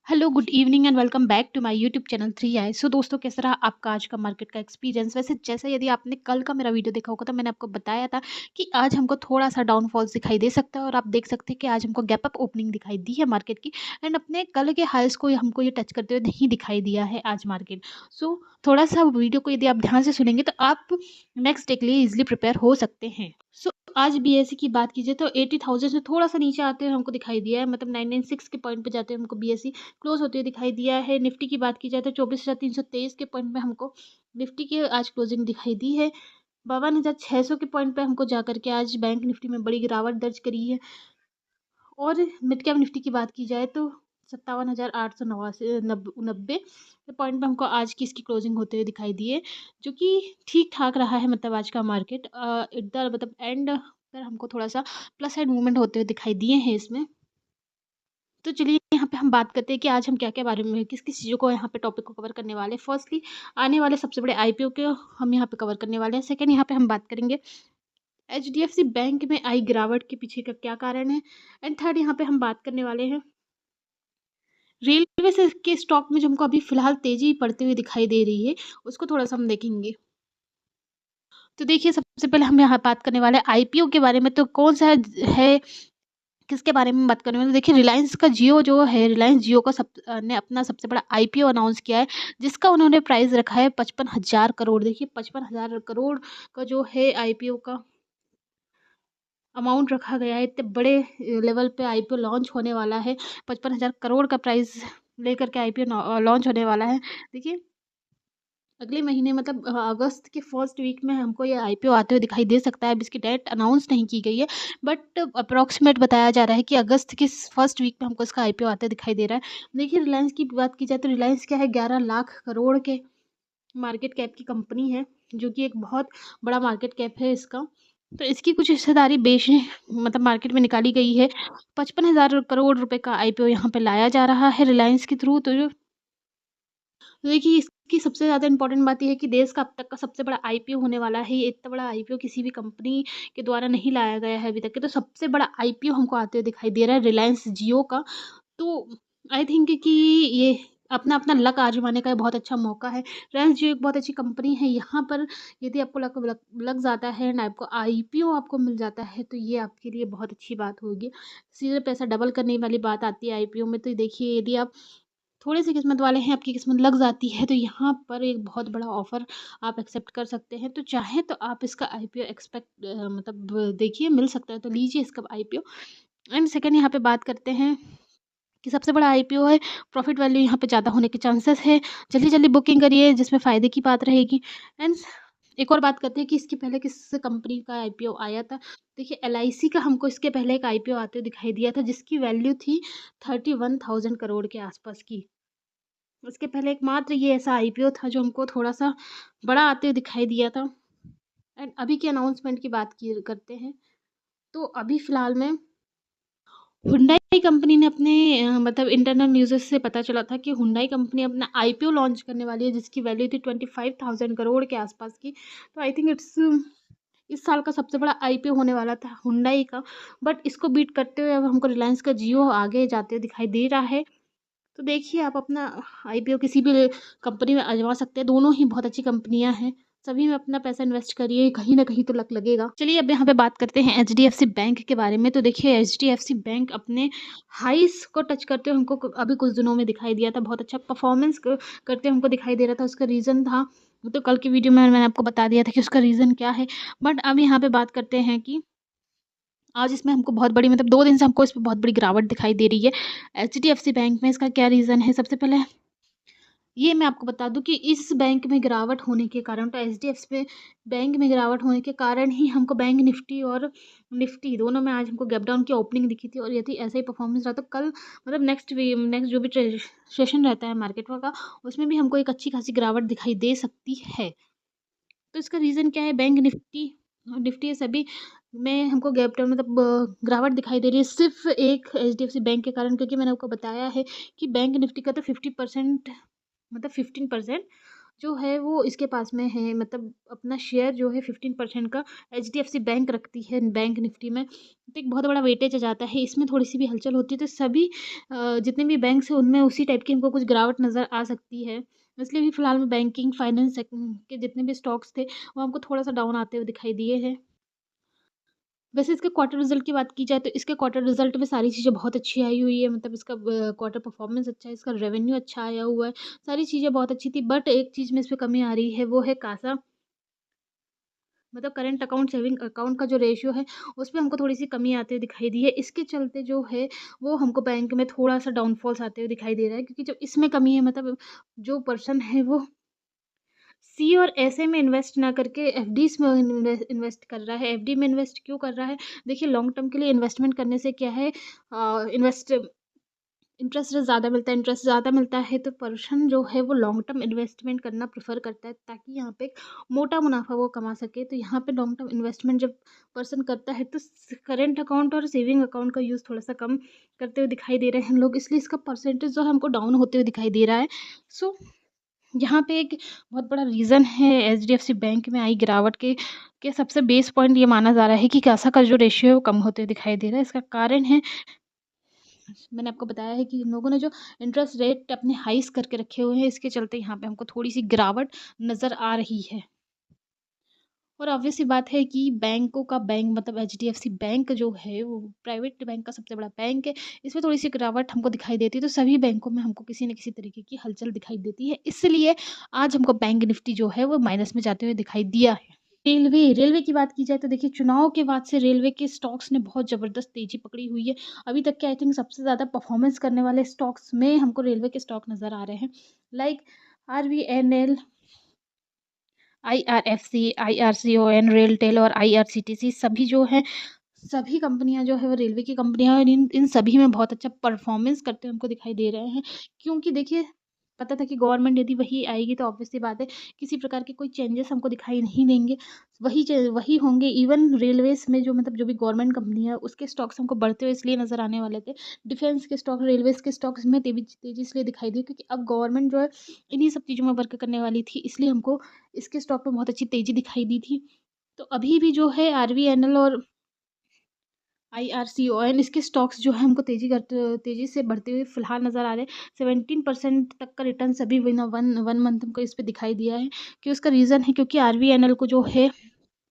Hello, good evening and welcome back to my YouTube channel 3 आई। So दोस्तों, कैसा रहा आपका आज का मार्केट का एक्सपीरियंस? वैसे जैसा यदि आपने कल का मेरा वीडियो देखा होगा तो मैंने आपको बताया था कि आज हमको थोड़ा-सा डाउनफॉल्स दिखाई दे सकता है और आप देख सकते हैं कि आज हमको गैप अप ओपनिंग दिखाई दी है मार्केट की एंड अपने कल के हाईज़ को हमको ये टच करते हुए नहीं दिखाई दिया है आज मार्केट। सो थोड़ा-सा वीडियो को यदि आप ध्यान से सुनेंगे तो आप नेक्स्ट डे के लिए ईज़िली प्रिपेयर हो सकते हैं। सो आज बीएसई की बात कीजिए तो 80,000 से थोड़ा-सा नीचे आते हुए हमको दिखाई दिया है, मतलब 996 के पॉइंट पे जाते हुए हमको बीएसई क्लोज़ होते हुए दिखाई दिया है। निफ्टी की बात की जाए तो 24,323 के पॉइंट पे हमको निफ्टी की आज क्लोजिंग दिखाई दी है। 52,600 के पॉइंट पे हमको जाकर के आज बैंक निफ्टी में बड़ी गिरावट दर्ज करी है। और मिड कैप निफ्टी की बात की जाए तो 57,889 नब्बे के पॉइंट पे हमको आज की इसकी क्लोजिंग होते हुए दिखाई दी है, जो कि ठीक-ठाक रहा है। मतलब आज का मार्केट इधर मतलब एंड पर हमको थोड़ा-सा प्लस साइड मूवमेंट होते हुए दिखाई दिए हैं इसमें। तो चलिए यहाँ पे हम बात करते हैं कि आज हम क्या-क्या बारे में किस-किस चीज़ों को यहाँ पे टॉपिक को कवर करने वाले हैं। फर्स्टली आने वाले सबसे बड़े आईपीओ के हम यहाँ पे कवर करने वाले हैं। सेकंड यहाँ पे हम बात करेंगे एचडीएफसी बैंक में आई गिरावट के पीछे का क्या कारण है। एंड थर्ड यहाँ पे हम बात करने वाले हैं रेलवे से के स्टॉक में जो हमको अभी फ़िलहाल तेज़ी पड़ती हुई दिखाई दे रही है, उसको थोड़ा-सा हम देखेंगे। तो देखिए, सबसे पहले हम यहाँ बात करने वाले हैं आईपीओ के बारे में। तो कौन-सा है किसके बारे में बात करने वाले हैं? देखिए, रिलायंस का जियो जो है, रिलायंस जियो का ने अपना सबसे बड़ा आईपीओ अनाउंस किया है, जिसका उन्होंने प्राइस रखा है 55,000 करोड़। देखिए, 55,000 करोड़ का जो है आईपीओ का अमाउंट रखा गया है। इतने बड़े लेवल पे आईपीओ लॉन्च होने वाला है। 55,000 करोड़ का प्राइस लेकर के आईपीओ लॉन्च होने वाला है। देखिए, अगले महीने मतलब अगस्त के फर्स्ट वीक में हमको ये आईपीओ आते हुए दिखाई दे सकता है। अभी इसकी डेट अनाउंस नहीं की गई है, बट अप्रॉक्सिमेट बताया जा रहा है कि अगस्त के फर्स्ट वीक में हमको इसका आईपीओ आते हुए दिखाई दे रहा है। देखिए, रिलायंस की बात की जाए तो रिलायंस क्या है, 11 लाख करोड़ के मार्केट कैप की कंपनी है, जो कि एक बहुत बड़ा मार्केट कैप है इसका। तो इसकी कुछ हिस्सेदारी बेचने मतलब मार्केट में निकाली गई है। 55,000 करोड़ रुपए का आईपीओ यहाँ पे लाया जा रहा है रिलायंस के थ्रू। तो देखिए, इसकी सबसे ज़्यादा इम्पोर्टेंट बात ये है कि देश का अब तक का सबसे बड़ा आईपीओ होने वाला है। ये इतना बड़ा आईपीओ किसी भी कंपनी के द्वारा नहीं लाया गया है अभी तक के। तो सबसे बड़ा आईपीओ हमको आते हुए दिखाई दे रहा है रिलायंस जियो का। तो आई थिंक कि ये अपना-अपना लक आज़माने का बहुत अच्छा मौका है। रिलायंस जियो एक बहुत अच्छी कंपनी है। यहाँ पर यदि आपको लक लक लग जाता है एंड आपको आईपीओ आपको मिल जाता है, तो ये आपके लिए बहुत अच्छी बात होगी। सीधे पैसा डबल करने वाली बात आती है आईपीओ में। तो देखिए, यदि आप थोड़े-से किस्मत वाले हैं, आपकी किस्मत लग जाती है, तो यहाँ पर एक बहुत बड़ा ऑफ़र आप एक्सेप्ट कर सकते हैं। तो चाहें तो आप इसका आईपीओ मतलब देखिए, मिल सकता है तो लीजिए इसका आईपीओ। एंड सेकंड यहाँ पे बात करते हैं कि सबसे बड़ा आईपीओ है, प्रॉफ़िट वैल्यू यहाँ पे ज़्यादा होने के चांसेस है। जल्दी-जल्दी बुकिंग करिए जिसमें फ़ायदे की बात रहेगी। एंड एक और बात करते हैं कि इसके पहले किस कंपनी का आईपीओ आया था। देखिए, एलआईसी का हमको इसके पहले एक आईपीओ आते हुए दिखाई दिया था, जिसकी वैल्यू थी 31,000 करोड़ के आस-पास की। उसके पहले एकमात्र ये ऐसा आईपीओ था जो हमको थोड़ा-सा बड़ा आते हुए दिखाई दिया था। एंड अभी के अनाउंसमेंट की बात की करते हैं, तो अभी फ़िलहाल में हुंडई कंपनी ने अपने मतलब इंटरनल न्यूज़ेस से पता चला था कि हुंडई कंपनी अपना आईपीओ लॉन्च करने वाली है, जिसकी वैल्यू थी 25,000 करोड़ के आस-पास की। तो आई थिंक इस साल का सबसे बड़ा आईपीओ होने वाला था हुंडई का, बट इसको बीट करते हुए अब हमको रिलायंस का जियो आगे जाते हुए दिखाई दे रहा है। तो देखिए, आप अपना आईपीओ किसी भी कंपनी में आज़मा सकते हैं, दोनों ही बहुत अच्छी कंपनियाँ हैं। सभी में अपना पैसा इन्वेस्ट करिए, कहीं न कहीं तो लक लगेगा। चलिए, अब यहाँ पे बात करते हैं एचडीएफसी बैंक के बारे में। तो देखिए, एचडीएफसी बैंक अपने हाईज़ को टच करते हुए हमको अभी कुछ दिनों में दिखाई दिया था। बहुत अच्छा परफ़ॉर्मेंस करते हमको दिखाई दे रहा था। उसका रीज़न था, वो तो कल की वीडियो में मैंने आपको बता दिया था कि उसका रीज़न क्या है। बट अब यहाँ पे बात करते हैं कि आज इसमें हमको बहुत बड़ी मतलब 2 दिन से हमको इसमें बहुत बड़ी गिरावट दिखाई दे रही है। एचडीएफसी बैंक में इसका क्या रीज़न है? सबसे पहले ये मैं आपको बता दूँ कि इस बैंक में गिरावट होने के कारण, तो एचडीएफसी में बैंक में गिरावट होने के कारण ही हमको बैंक निफ्टी और निफ्टी दोनों में आज हमको गैप डाउन की ओपनिंग दिखी थी। और यदि ऐसा ही परफॉर्मेंस रहा तो कल मतलब नेक्स्ट जो भी सेशन रहता है मार्केट का, उसमें भी हमको एक अच्छी खासी गिरावट दिखाई दे सकती है। तो इसका रीज़न क्या है? बैंक निफ्टी निफ्टी ये सभी में हमको गैप डाउन मतलब गिरावट दिखाई दे रही है सिर्फ़ एक एचडीएफसी बैंक के कारण, क्योंकि मैंने आपको बताया है कि बैंक निफ्टी का तो 50% मतलब 15% जो है वो इसके पास में है, मतलब अपना शेयर जो है 15% का एचडीएफसी बैंक रखती है बैंक निफ्टी में। तो एक बहुत बड़ा वेटेज आ जाता है, इसमें थोड़ी-सी भी हलचल होती है तो सभी जितने भी बैंक्स हैं उनमें उसी टाइप की हमको कुछ गिरावट नज़र आ सकती है। इसलिए भी फिलहाल में बैंकिंग, फाइनेंस के जितने भी स्टॉक्स थे वो हमको थोड़ा-सा डाउन आते हुए दिखाई दिए हैं। वैसे इसके क्वार्टर रिज़ल्ट की बात की जाए तो इसके क्वार्टर रिज़ल्ट में सारी चीज़ें बहुत अच्छी आई हुई है, मतलब इसका क्वार्टर परफॉर्मेंस अच्छा है, इसका रेवेन्यू अच्छा आया हुआ है, सारी चीज़ें बहुत अच्छी थी। बट एक चीज़ में इसमें कमी आ रही है, वो है कासा, मतलब करंट अकाउंट सेविंग अकाउंट का जो रेशियो है, उसमें हमको थोड़ी-सी कमी आती हुई दिखाई दी है। इसके चलते जो है वो हमको बैंक में थोड़ा-सा डाउनफॉल्स आते हुए दिखाई दे रहा है, क्योंकि जब इसमें कमी है, मतलब जो पर्सन है वो सी और एसए में इन्वेस्ट ना करके एफडीज़ में इन्वेस्ट कर रहा है। एफडी में इन्वेस्ट क्यों कर रहा है? देखिए, लॉन्ग टर्म के लिए इन्वेस्टमेंट करने से क्या है, इन्वेस्ट इंटरेस्ट ज़्यादा मिलता है। इंटरेस्ट ज़्यादा मिलता है तो पर्सन जो है वो लॉन्ग टर्म इन्वेस्टमेंट करना प्रेफ़र करता है, ताकि यहाँ पे एक मोटा मुनाफ़ा वो कमा सके। तो यहाँ पे लॉन्ग टर्म इन्वेस्टमेंट जब पर्सन करता है तो करेंट अकाउंट और सेविंग अकाउंट का यूज़ थोड़ा-सा कम करते हुए दिखाई दे रहे हैं लोग, इसलिए इसका परसेंटेज जो है हमको डाउन होते हुए दिखाई दे रहा है। सो यहाँ पे एक बहुत बड़ा रीज़न है एचडीएफसी बैंक में आई गिरावट के सबसे बेस पॉइंट ये माना जा रहा है कि कासा का जो रेशियो है वो कम होते दिखाई दे रहा है। इसका कारण है, मैंने आपको बताया है कि इन लोगों ने जो इंटरेस्ट रेट अपने हाइज़ करके रखे हुए हैं, इसके चलते यहाँ पे हमको थोड़ी-सी गिरावट नज़र आ रही है। और ऑब्वियस सी बात है कि बैंकों का बैंक, मतलब एचडीएफसी बैंक जो है वो प्राइवेट बैंक का सबसे बड़ा बैंक है। इसमें थोड़ी-सी गिरावट हमको दिखाई देती है, तो सभी बैंकों में हमको किसी न किसी तरीके की हलचल दिखाई देती है। इसलिए आज हमको बैंक निफ्टी जो है वो माइनस में जाते हुए दिखाई दिया है। रेलवे की बात की जाए तो देखिए, चुनाव के बाद से रेलवे के स्टॉक्स ने बहुत ज़बरदस्त तेज़ी पकड़ी हुई है। अभी तक के आई थिंक सबसे ज़्यादा परफ़ॉर्मेंस करने वाले स्टॉक्स में हमको रेलवे के स्टॉक नज़र आ रहे हैं। लाइक आरवीएनएल, आईआरएफसी, आईआरसीओएन, रेलटेल और आईआरसीटीसी, सभी जो हैं, सभी कंपनियाँ जो है वो रेलवे की कंपनियाँ हैं और इन इन सभी में बहुत अच्छा परफ़ॉर्मेंस करते हुए हमको दिखाई दे रहे हैं। क्योंकि देखिए, पता था कि गवर्नमेंट यदि वही आएगी तो ऑब्वियस सी बात है, किसी प्रकार के कोई चेंजेस हमको दिखाई नहीं देंगे। वही होंगे। इवन रेलवेज़ में जो, मतलब जो भी गवर्नमेंट कंपनी है उसके स्टॉक्स हमको बढ़ते हुए इसलिए नज़र आने वाले थे। डिफेंस के स्टॉक, रेलवेज़ के स्टॉक्स में तेज़ी इसलिए दिखाई दी क्योंकि अब गवर्नमेंट जो है इन्हीं सब चीज़ों में वर्क करने वाली थी, इसलिए हमको इसके स्टॉक में बहुत अच्छी तेज़ी दिखाई दी थी। तो अभी भी जो है आरवीएनएल और आईआरसीओएन, इसके स्टॉक्स जो है हमको तेज़ी से बढ़ते हुए फ़िलहाल नज़र आ रहे हैं। 17% तक का रिटर्न सभी विन वन वन मंथ हमको इस पे दिखाई दिया है, कि उसका रीज़न है क्योंकि आरवीएनएल को जो है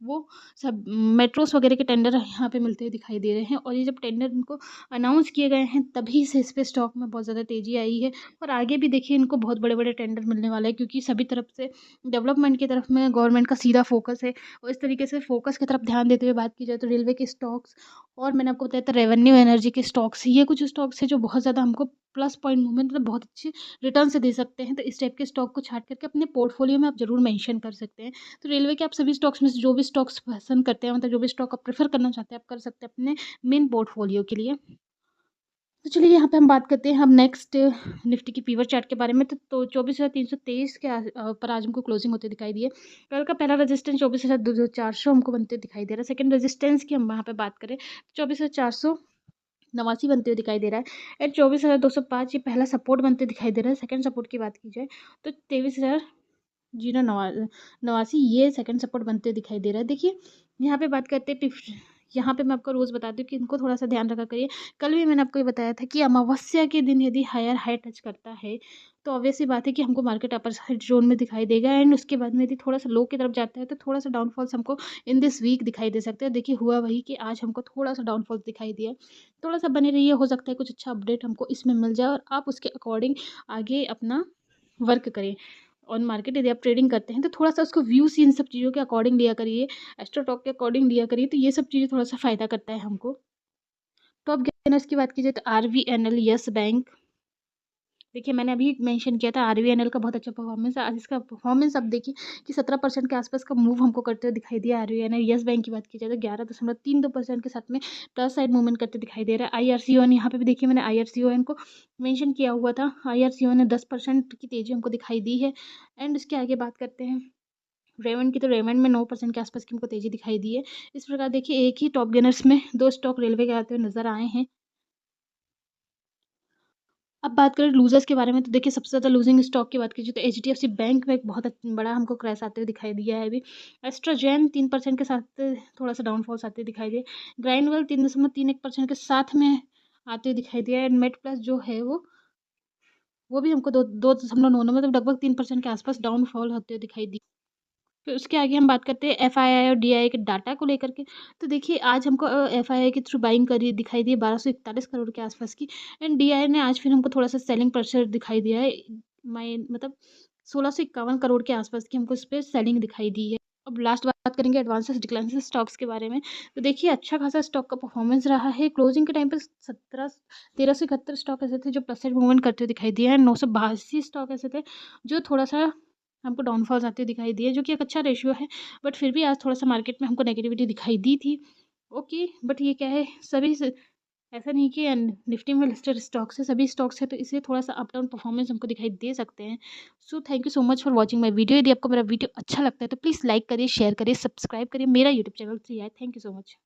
वो सब मेट्रोस वगैरह के टेंडर यहाँ पे मिलते हुए दिखाई दे रहे हैं, और ये जब टेंडर इनको अनाउंस किए गए हैं तभी से इस पे स्टॉक में बहुत ज़्यादा तेज़ी आई है। और आगे भी देखिए इनको बहुत बड़े-बड़े टेंडर मिलने वाले हैं, क्योंकि सभी तरफ से डेवलपमेंट की तरफ में गवर्नमेंट का सीधा फ़ोकस है। और इस तरीके से फ़ोकस की तरफ ध्यान देते हुए बात की जाए तो रेलवे के स्टॉक्स, और मैंने आपको बताया था रेवेन्यू एनर्जी के स्टॉक्स, ये कुछ स्टॉक्स हैं जो बहुत ज़्यादा हमको प्लस पॉइंट मूवमेंट, मतलब बहुत अच्छे रिटर्न से दे सकते हैं। तो इस टाइप के स्टॉक को छाँट करके अपने पोर्टफोलियो में आप ज़रूर मेंशन कर सकते हैं। तो रेलवे के आप सभी स्टॉक्स में से जो भी स्टॉक्स पसंद करते हैं, मतलब जो भी स्टॉक आप प्रेफ़र करना चाहते हैं, आप कर सकते हैं अपने मेन पोर्टफोलियो के लिए। तो चलिए यहाँ पे हम बात करते हैं हम नेक्स्ट निफ्टी की पीवर चार्ट के बारे में। तो 24,323 के पर आज हमको क्लोजिंग होते दिखाई दी है। कल का पहला रेजिस्टेंस 24,400 हमको बनते हुए दिखाई दे रहा है। सेकंड रेजिस्टेंस की हम वहाँ पे बात करें, 24,489 बनते हुए दिखाई दे रहा है। एंड 24,205 ये पहला सपोर्ट बनते दिखाई दे रहा है। सेकंड सपोर्ट की बात की जाए तो 23,089 ये सेकंड सपोर्ट बनते दिखाई दे रहा है। देखिए, यहाँ पे बात करते हैं यहाँ पे मैं आपको रोज़ बताती हूँ कि इनको थोड़ा-सा ध्यान रखा करिए। कल भी मैंने आपको ये बताया था कि अमावस्या के दिन यदि हायर हाई टच करता है, तो ऑब्वियस सी बात है कि हमको मार्केट अपर साइड ज़ोन में दिखाई देगा, एंड उसके बाद में यदि थोड़ा-सा लो की तरफ जाता है, तो थोड़ा-सा डाउनफॉल्स हमको इन दिस वीक दिखाई दे सकता है। देखिए, हुआ वही कि आज हमको थोड़ा-सा डाउनफॉल्स दिखाई दिया। थोड़ा-सा बने रहिए, हो सकता है कुछ अच्छा अपडेट हमको इसमें मिल जाए और आप उसके अकॉर्डिंग आगे अपना वर्क करें। ऑन मार्केट यदि आप ट्रेडिंग करते हैं तो थोड़ा-सा उसको व्यूज़ इन सब चीज़ों के अकॉर्डिंग लिया करिए, एस्ट्रोटॉक के अकॉर्डिंग लिया करिए, तो ये सब चीज़ें थोड़ा-सा फ़ायदा करता है हमको। टॉप गेनर्स की बात की जाए तो आरवीएनएल, येस बैंक। देखिए, मैंने अभी मेंशन किया था आरवीएनएल का बहुत अच्छा परफॉर्मेंस है। आज इसका परफॉर्मेंस आप देखिए कि 17% के आसपास का मूव हमको करते हुए दिखाई दिया आरवीएनएल। येस बैंक की बात की जाए तो 11.32% के साथ में प्लस साइड मूवमेंट करते दिखाई दे रहा है। आईआरसीओएन, यहाँ पे भी देखिए मैंने आईआरसीओएन को मेंशन किया हुआ था। आईआरसीओएन ने 10% की तेज़ी हमको दिखाई दी है। एंड उसके आगे बात करते हैं रेमंड की, तो रेमंड में 9% के आसपास की हमको तेज़ी दिखाई दी है। इस प्रकार देखिए, एक ही टॉप गेनर्स में 2 स्टॉक रेलवे के आते हुए नज़र आए हैं। अब बात करें लूज़र्स के बारे में, तो देखिए सबसे ज़्यादा लूज़िंग स्टॉक की बात कीजिए तो एचडीएफसी बैंक में एक बहुत बड़ा हमको क्रैश आते हुए दिखाई दिया है अभी। एस्ट्राजेन 3% के साथ थोड़ा-सा डाउनफॉल्स आते हुए दिखाई दिए। ग्राइंडवेल 3.31% के साथ में आते हुए दिखाई दिया है। एंड मेड प्लस जो है वो भी हमको 2.99 मतलब लगभग 3% के आस-पास डाउनफॉल होते हुए दिखाई दी। फिर उसके आगे हम बात करते हैं एफआईआई और डीआईआई के डाटा को लेकर के। तो देखिए आज हमको एफआईआई के थ्रू बाइंग करी दिखाई दी है 1241 करोड़ के आसपास की। एंड डीआईआई ने आज फिर हमको थोड़ा-सा सेलिंग प्रेशर दिखाई दिया है। मतलब 1651 करोड़ के आसपास की हमको इस पे सेलिंग दिखाई दी है। अब लास्ट बात करेंगे एडवांसेस डिक्लाइंसेस स्टॉक्स के बारे में। तो देखिए अच्छा खासा स्टॉक का परफॉर्मेंस रहा है। क्लोजिंग के टाइम पे 1371 स्टॉक ऐसे थे जो प्लस साइड मूवमेंट करते हुए दिखाई दिए हैं। 982 स्टॉक ऐसे थे जो थोड़ा-सा हमको डाउनफॉल्स आते दिखाई दिए, जो कि एक अच्छा रेशियो है। बट फिर भी आज थोड़ा-सा मार्केट में हमको नेगेटिविटी दिखाई दी थी। ओके, बट ये क्या है, सभी स ऐसा नहीं कि निफ्टी में लिस्टेड स्टॉक्स है, सभी स्टॉक्स है, तो इसलिए थोड़ा-सा अप डाउन परफॉर्मेंस हमको दिखाई दे सकते हैं। So thank you so much for watching my video. यदि आपको मेरा वीडियो अच्छा लगता है तो प्लीज़ लाइक करिए, शेयर करिए, सब्सक्राइब करिए। मेरा यूट्यूब चैनल श्रेया है। Thank you so much.